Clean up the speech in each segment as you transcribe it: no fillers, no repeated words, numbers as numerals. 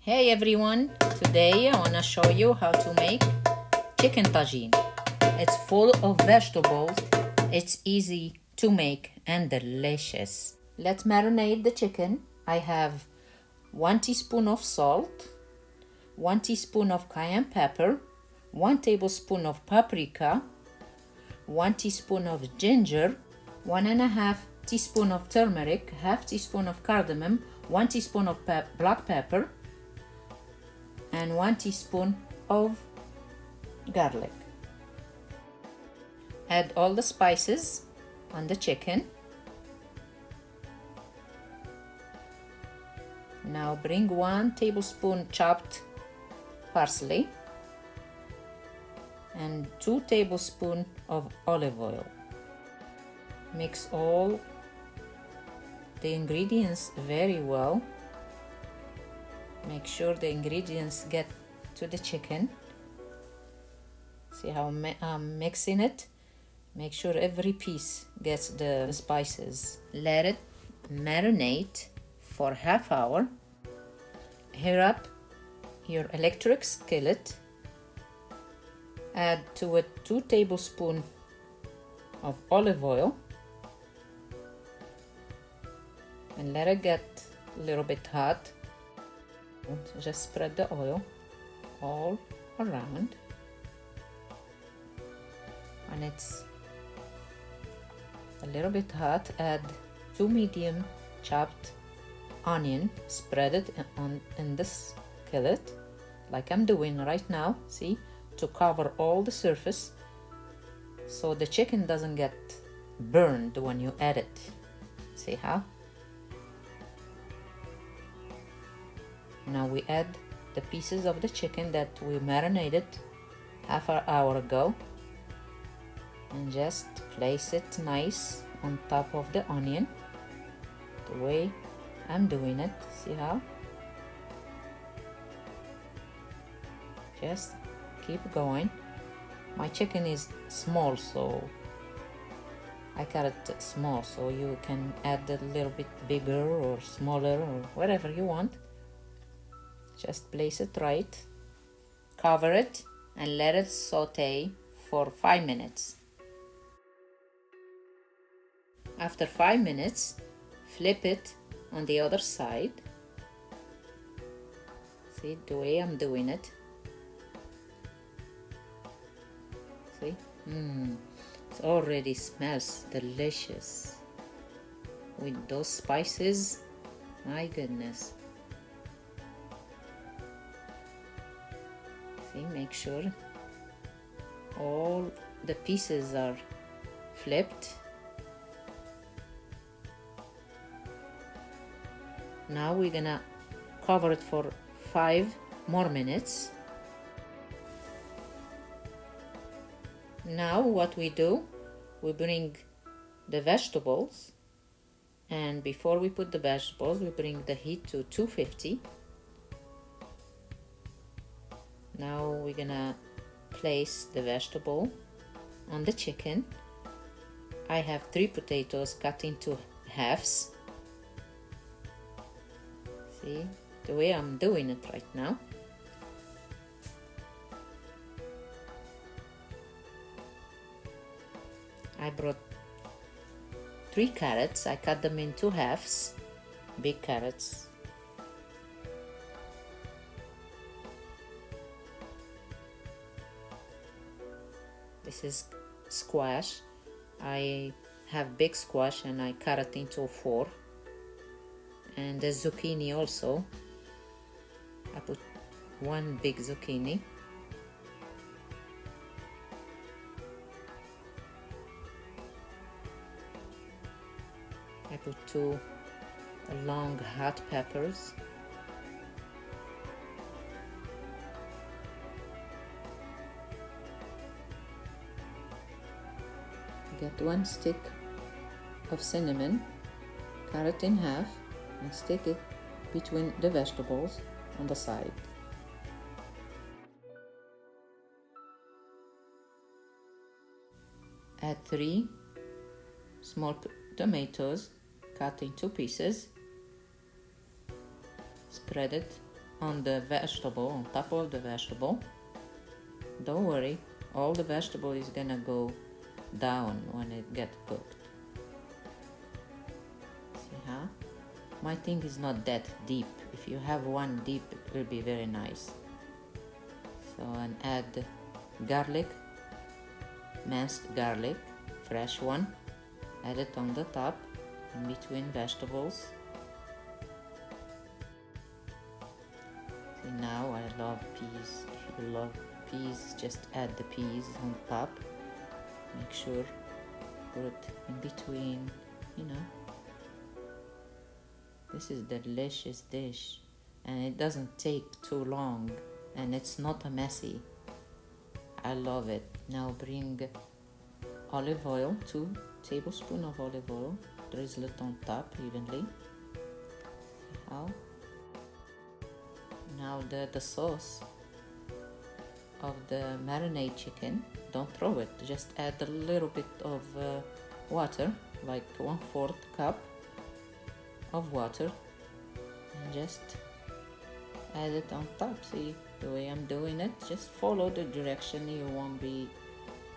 Hey everyone, today I want to show you how to make chicken tagine. It's full of vegetables, it's easy to make and delicious. Let's marinate the chicken. I have 1 teaspoon of salt, 1 teaspoon of cayenne pepper, 1 tablespoon of paprika, 1 teaspoon of ginger, 1.5 teaspoon of turmeric, half teaspoon of cardamom, 1 teaspoon of black pepper, and 1 teaspoon of garlic. Add all the spices on the chicken. Now bring 1 tablespoon chopped parsley and 2 tablespoons of olive oil. Mix all the ingredients very well. Make sure the ingredients get to the chicken. See how I'm mixing it? Make sure every piece gets the spices. Let it marinate for half hour. Heat up your electric skillet. Add to it 2 tablespoons of olive oil and let it get a little bit hot. Just spread the oil all around. When it's a little bit hot, add 2 medium chopped onion. Spread it in the skillet like I'm doing right now, see, to cover all the surface so the chicken doesn't get burned when you add it. See how? Now we add the pieces of the chicken that we marinated half an hour ago and just place it nice on top of the onion the way I'm doing it. See how? Just keep going. My chicken is small, so I cut it small, so you can add a little bit bigger or smaller or whatever you want. Just place it right, cover it, and let it saute for 5 minutes. After 5 minutes, flip it on the other side. See the way I'm doing it? See? It already smells delicious with those spices. My goodness. See, make sure all the pieces are flipped. Now we're gonna cover it for 5 more minutes. Now what we do, we bring the vegetables, and before we put the vegetables, we bring the heat to 250. Now we're gonna place the vegetable on the chicken. I have 3 potatoes cut into halves. See the way I'm doing it right now. I brought 3 carrots. I cut them into halves, big carrots. This is squash. I have big squash and I cut it into 4. And the zucchini also. I put 1 big zucchini. I put 2 long hot peppers. Get 1 stick of cinnamon, cut it in half and stick it between the vegetables on the side. Add 3 small tomatoes cut into pieces. Spread it on the vegetable, on top of the vegetable. Don't worry, all the vegetable is gonna go down when it gets cooked. See how? My thing is not that deep. If you have one deep, it will be very nice. So, and add garlic, minced garlic, fresh one. Add it on the top, in between vegetables. See, now I love peas. If you love peas, just add the peas on top. Make sure put it in between, you know. This is delicious dish, and it doesn't take too long, and it's not messy. I love it. Now bring olive oil, 2 tablespoons of olive oil. Drizzle it on top evenly. See how? Now the sauce of the marinade chicken, don't throw it, just add a little bit of water, like 1/4 cup of water, and just add it on top. See the way I'm doing it? Just follow the direction, you won't be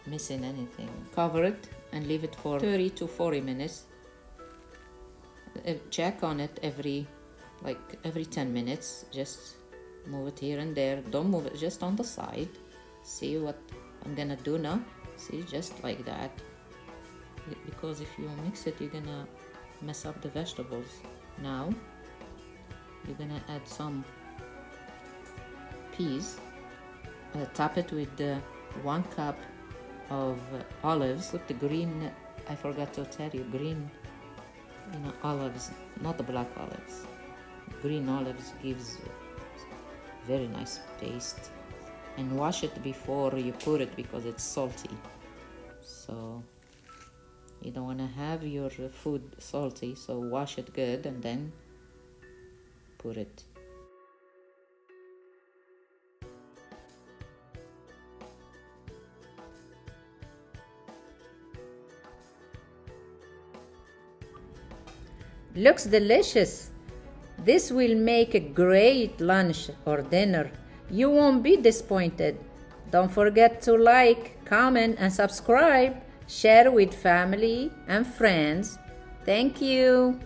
missing anything. Cover it and leave it for 30 to 40 minutes. Check on it every 10 minutes. Just move it here and there. Don't move it, just on the side. See what I'm gonna do now? See, just like that. Because if you mix it, you're gonna mess up the vegetables. Now you're gonna add some peas. Top it with the 1 cup of olives. With the green, I forgot to tell you, green, olives, not the black olives. Green olives gives very nice taste. And wash it before you put it because it's salty. So you don't want to have your food salty, so wash it good and then put it. Looks delicious. This will make a great lunch or dinner. You won't be disappointed. Don't forget to like, comment, and subscribe. Share with family and friends. Thank you.